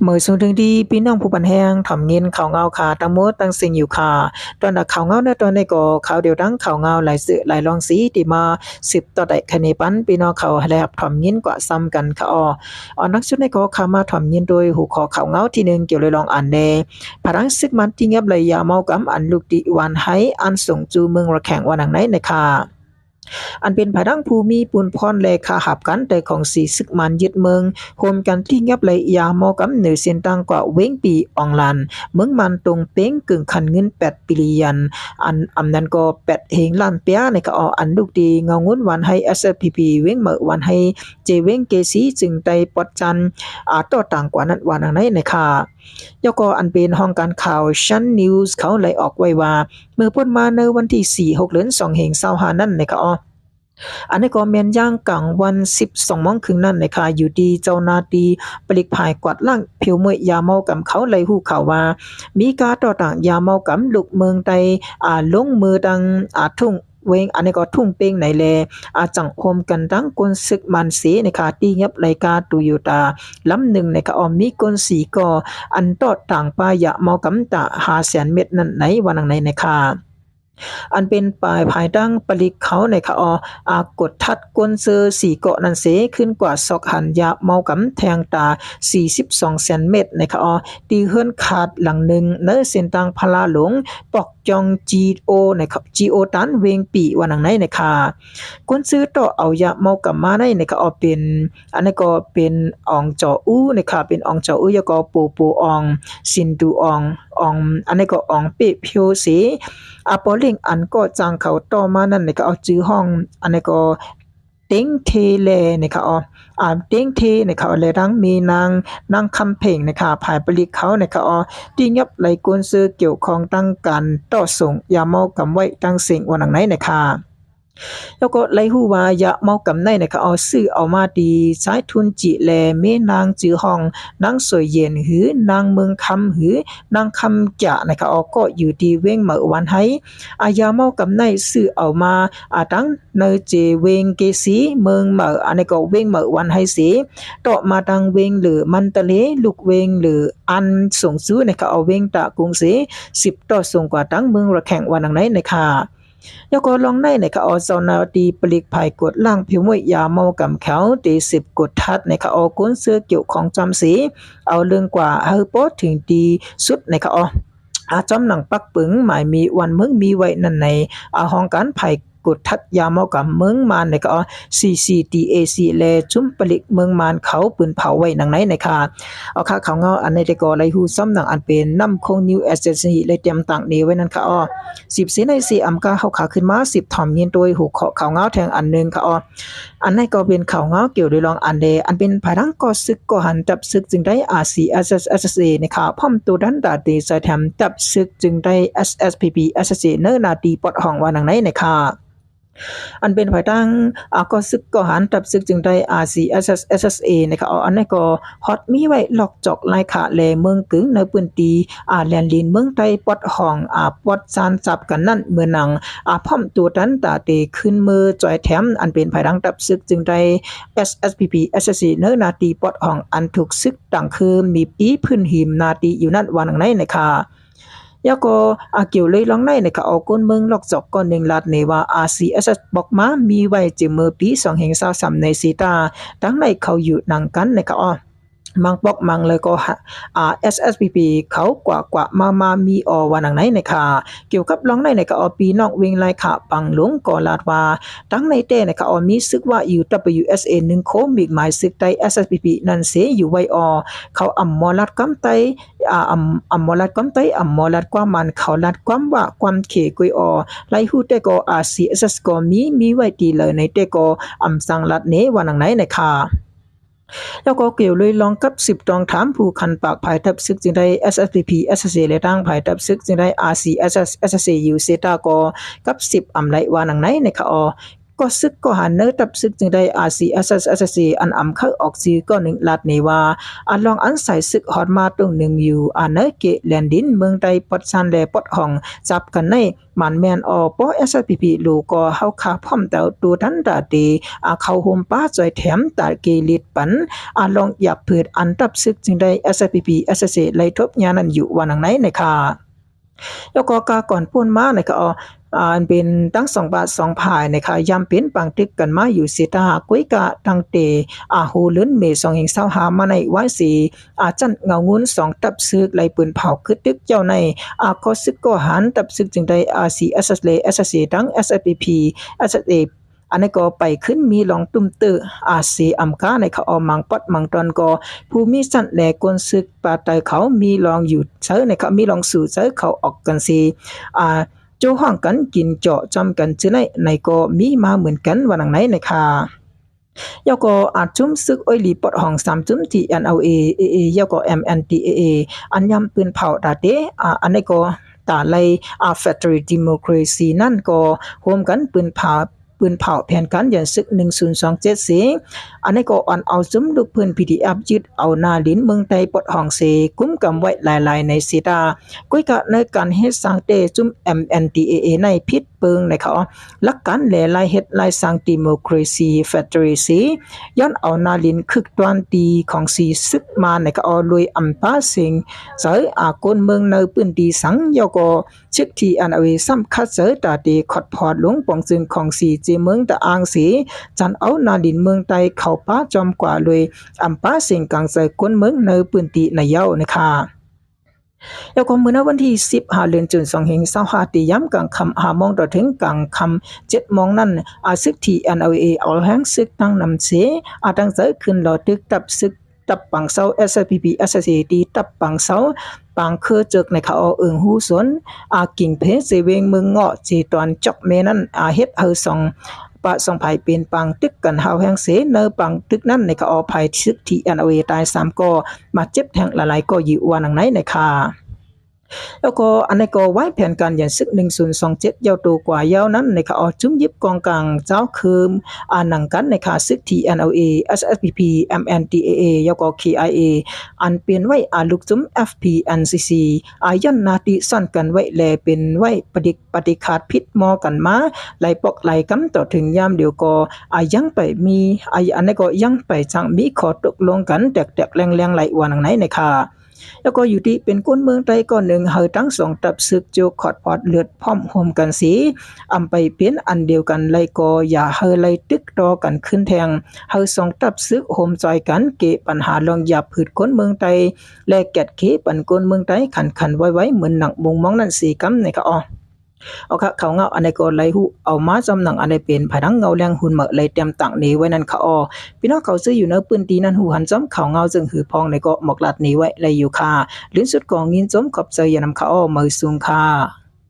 เมื่อสูงถึงดีพี่น้องผู้ปันแห้งถ่อมเงินข่าวเงาค่ะตั้งหมดตั้งสิ่งอยู่ค่ะตอนน่ะข่าวเงาในตอนนี้ก็ข่าวเดียวดังข่าวเงาหลายสื่อหลายรองสีที่มาสืบต่อได้คะแนนปันพี่น้องเขาแลบถ่อมเงินกว่าซ้ำกันค่ะนักสุดในก็เข้ามาถ่อมเงินโดยหัวข้อข่าวเงาที่1เกี่ยวเลยลองอ่านแน่พลังศึกมันที่เงียบเลยยาเมากำอันลูกดิวันให้อันส่งจูเมืองระแข่งวันหนังไหนนะคะอันเป็นภายดังภูมิปุนพรและคาหับกันแต่ของสีซึกมันยึดเมืองโฮมกันที่เงียบเลยยาเมากำเหนือเส้นตังกว่าเว้งปีอองลันเมืองมันตรงเป้งกึ่งคันเงิน8ปิลิยันอันนั้นก็8เฮงล้านเปียในก็อันลูกดีเงางุ้นวันให้ SFPP เว้งเหมอวันให้เจเว้งเกสีจึงไตปอดจันต่อต่างกว่านั้นวันไหนนะคะแล้วก็อันเป็นห้องการข่าวชั้นนิวส์เขาเลยออกไว้ว่าเมื่อพ้นมาในวันที่4-6เดือน2เฮง25นั่นนะคะอันนี้ก็แม่นย่างกลางวัน12โมงครึ่งนั่นนะคะอยู่ดีเจ้าหน้าที่ปลิกภายกวาดล้างผิวมวยยาเมากำเขาเลยฮู้ข่าวว่ามีการต่อต่างยาเมากำลูกเมืองใดลงมือดังทุ่งเวงอันนี้ก็ทุ่งเป้งไหนแลจังโฮมกันดังกนศึกมันเสนะคะที่เงียบรายการโตโยต้าลำหนึ่งนะคะมีกนสีก็อันต่อต่างปายาเมากำตะ500,000เม็ดนั่นไหนวันไหนนะคะอันเป็นปลายภายดังปลิกเขาในคะกดทัดกวนเซอร์4เกาะนันเสขึ้นกว่าซอกหันยาเมากำแทงตา42เซนเมตรในคะตีเฮือนขาดหลังหนึ่งเนเส้นทางพลาหลงปอกจองGOในคะGOตันเวงปีวันนังไหนนะคะกวนซื้อต่อเอายาเมากำมาในคะเป็นอันนี้ก็เป็นอองจออู้นะคะเป็นอองจออู้ยก็ปูอองซินดูอองอันนี้ก็อองเปเพียวเสปอลิงอันก็จางเขาต่อมานั่นนี่ก็เอาจื้อห้องอันนี้ก็เต็งเทเลนี่ค่ะเต็งเทนี่ค่ะเลยดังมีนางคำเพ่งนะคะภายปลิกเขานี่ค่ะที่ยับไหลกวนซื้อเกี่ยวข้องตั้งการต่อส่งยาเมากำไว้ตั้งสิ่งวันหนังไหนนะคะแล้วก็ไล่ฮู้ว่ายาเมากำในนะคะซื้อเอามาดีสายทุนจิแลเมนางจือห้องนางสวยเย็นหือนางเมืองคำหือนางคำจะนะคะก็อยู่ดีเว้งเหมือวันให้ยาเมากำในซื้อเอามาตั้งในเจเวงเกสีเมืองเหมืออันนี้ก็เว้งเหมือวันให้สิต่อมาดังเวงหรือมันตะเลลูกเวงหรืออันส่งซื้อนะคะเวงตะกรุงศรี10ต่อส่งกว่าตั้งเมืองระแข่งวันไหนนะคะแล้วก็ลองในนะคะเจ้าหน้าที่ปลิกภายกดล่างผิวมวยยาเมากำเขาตี10กดทัดนะคะกุนเสื้อเกี่ยวของจำสีเอาเรื่องกว่าเฮาโพสถึงดีสุดนะคะจอมหนังปักปึงหมายมีวันเมืองมีไว้นั่นในห้องการภายกดทัดยาเมากำเมืองมานนะคะCCTAC แลจุมปลิกเมืองมานเขาปืนเผาไว้นังไหนนะคะค่ะเขาเงาอันในแต่ก็ไลฮู้ซ้ำหนังอันเป็นนำคงนิวเอเจนซี่เลยเตรียมตั้งนี้ไว้นั่นค่ะ10เสใน4อำกาเฮาขาขึ้นมา10ถ่อมเงินโดยหูเขาเงาแทงอันนึงค่ะอันนั้นก็เป็นเขาเงาเกี่ยวด้วยรองอันเดอันเป็นภายหลังก็ศึกก็หันจับศึกจึงได้ RCSSA นะคะพร้อมตัวดันดาตีใส่แถมจับศึกจึงได้ SSPP SSA เนนาตีปอดห้องว่านังไหนนะคะอันเป็นภายตั้งก็ซึกก็หันตับซึกจึงได้ RCSSA นะคะอันนี้ก็ฮอตมีไว้หลอกจอกลายขาแลเมืองกึ่งในปืนตีแลนลินเมืองไต้ปอดห้องปอดซานจับกันนั่นเมื่อนังพร้อมตัวดันตาเตขึ้นมือจอยแถมอันเป็นภายตั้งตับซึกจึงได้ SSPP SSA เนนาตีปอดห้องอันถูกซึกตั้งคือมีปีพื้นหิมนาตีอยู่นั่นวันไหนนะคะยาก็เกี่ยวเลยลองในนะคะก้นเมืองลอกจอกก่อน1ลาดเนว่า RCSS บอกมามีไว้จึงเมื่อปี2023ในสีตาทั้งในเขาอยู่นังกันนะคะมังปอกมังเลยก็SSPP เขากว่ามามีวันหนังไหนนะคะเกี่ยวกับลองในนะคะปีนอกเวงลายขาปังหลวงก็ลาดว่าทั้งในเต้นะคะมีซึกว่า UWSA 1โคมีหมายซึกใต้ SSPP นั่นเสอยู่ไว้เขาอำมอลัดกำไตอำมอลัดกำไตอำมอลัดกว่ามันเขาลัดความว่าความเขกุยไลฮู้แต่ก็ RCSS ก็มีไว้ดีเลยในแต่ก็อำสังลัดเนวันหนังไหนนะคะแล้วก็เกี่ยวเลยลองกับ10ตองถามผู้คันปากภายทับซึกจึงได้ SSPP SSA และตั้งภายทับซึกจึงได้ RCSS SSA อยู่เซตาก็กับ10อำไลว่านังไหนนะคะ ก็ซึกก็หันเนอตับซึกจึงได้อาซีเอสเอสเอสซีอันอำเข้าออกซีก็หนึ่งลาดเนว่าอันลองอันใส่ซึกฮอดมาตรงหนึ่งอยู่อันเนเกแลนดินเมืองใดปดซันแลปดห้องจับกันในมันแมนออปอ SPP ลูก็เฮาคาพร้อมแต่ตูทันดาเดเข้าโฮมป้าจอยแถมตาเกลิดปันลองอยากเผิดอันตับซึกจึงได้ SPP SSC ไลทบญานั้นอยู่วันไหนนะคะแล้วก็กาก่อนพูนมานะคะอันเป็นตั้ง2 บาท 2 ภายนะคะยำเป็นปังตึกกันมาอยู่สิตากุ้ยกะตั้งเตโหลืนเม225มาในไว้สีจันเงางุ้น2ตับซึกไหลปืนเผาคือตึกเจ้าในก็ซึกก็หันตับซึกจึงได้RCSS SSC ดัง SPP SSA อันนี้ก็ไปขึ้นมีลองตุ้มตื้อซีอัมกาในเขาเอามังปดมังตอนก็ผู้มีสันแหลกวนซึกปาไตเขามีลองอยู่เซอในเขามีลองสู่เซอเขาออกกันสิโจห้องกันกินเจาะจำกันชื่อในก็มีมาเหมือนกันวันไหนนะคะยาก็จุ้มซึกอ้อยหลีปดห้อง3จุ้มที่ NLA AA ยาก็ MNTAA อันยำปืนเผาดาเดอันนี้ก็ตาไลFactory Democracy นั่นก็โฮมกันปืนเผาแผนการยันซึก1027สิอันนี้ก็อ่อนเอาซุมลูกเพิ่น PDF ยึดเอานาลิ้นเมืองไทยปดห้องเสกุ้มกำไว้หลายๆในสิตาก้อยกะในการเฮ็ดสร้างเตจุม MNTAA ในพิษเปิงในเขาหลักการแลลายเฮ็ดลายสร้าง Democracy Factory สิย้อนเอานาลิ้นคึกตวนตีของสีซึกมาในก็ลุยอำปาสิงเสยกนเมืองในปืนดีสังยก็ชึกที่อันเอาไว้ซ้ำคัดเสยตาตีขอดพอดลงปองจึงของสีจีเมืองตะอางสีจันเอานาดินเมืองไตเข้าป้าจอมกว่าเลยอำป้าสิงกังใส่คนเมืองในปืนตีในเย้านะคะแล้วก็เมื่อวันที่15เดือนจุน2565ตีย้ำกลางค่ำ5 โมงต่อถึงกลางค่ำ7 โมงนั้นซึกที่ NLA เอาแห่งซึกตั้งนำเสตั้งใจขึ้นรอตึกตับซึกตับปังเซา SPP SSC ตีตับปังเซาปังเคอจึกในเขาเอิงหูสวนกิ่งเพเสเวงเมืองเงาะจีตอนจอกเมนั้นเฮ็ดเฮาสองปะสองภายเป็นปังตึกกันเฮาแห่งเสเนอปังตึกนั้นในเขาภายซึกที่ NLA ตาย3ก็มาเจ็บแทงหลายๆก็อยู่วันไหนในค่ะแล้วก็อันนี้ก็ไว้แผนการยันซึก1027ยาวตัวกว่ายาวนั้นในค่ะจุ้มยิบกองกลางเจ้าคืมหนังกันในค่ะซึก TNLA SSPP MNTAA ยาวก็ KIA อันเปลี่ยนไว้ลูกจุ้ม FPNCC ยันนาติซ่อนกันไว้แลเป็นไว้ปฏิขาดพิษมอกันมาไหลปอกไหลกำต่อถึงยามเดียวก็ยังไปมีอันนี้ก็ยังไปจังมีขอตกลงกันแตกๆแรงๆไหลวันไหนในค่ะแล้วก็อยู่ที่เป็นก้นเมืองไทยก่อนหนึ่งเฮาทั้งสองตับซึกโจขอดพอดเลือดพร้อมโฮมกันสีไปเป็นอันเดียวกันเลยก็อย่าเฮาเลยตึกรอกันขึ้นแทงเฮาสองตับซึกโฮมจอยกันเกปัญหาลองหยาบผืดก้นเมืองไทยและแกดเขปันก้นเมืองไทยขันไว้เหมือนหนังมุงมองนั่นสีกำในก็เอาค่ะเขาเงาอันใดก็ไหลหูเอามาจำหนังอันใดเป็นผนังเงาแรงหุ่นเหมะไหลเต็มตังนี้ไว้นั่นเขาพี่น้องเขาซื้ออยู่ในปืนตีนั่นหูหันจอมเขาเงาจึงหือพองในก็หมอกลัดนี้ไว้ไหลอยู่ค่ะลิ้นสุดกองยินจอมขอบใจอย่านำเขามือสูงค่ะ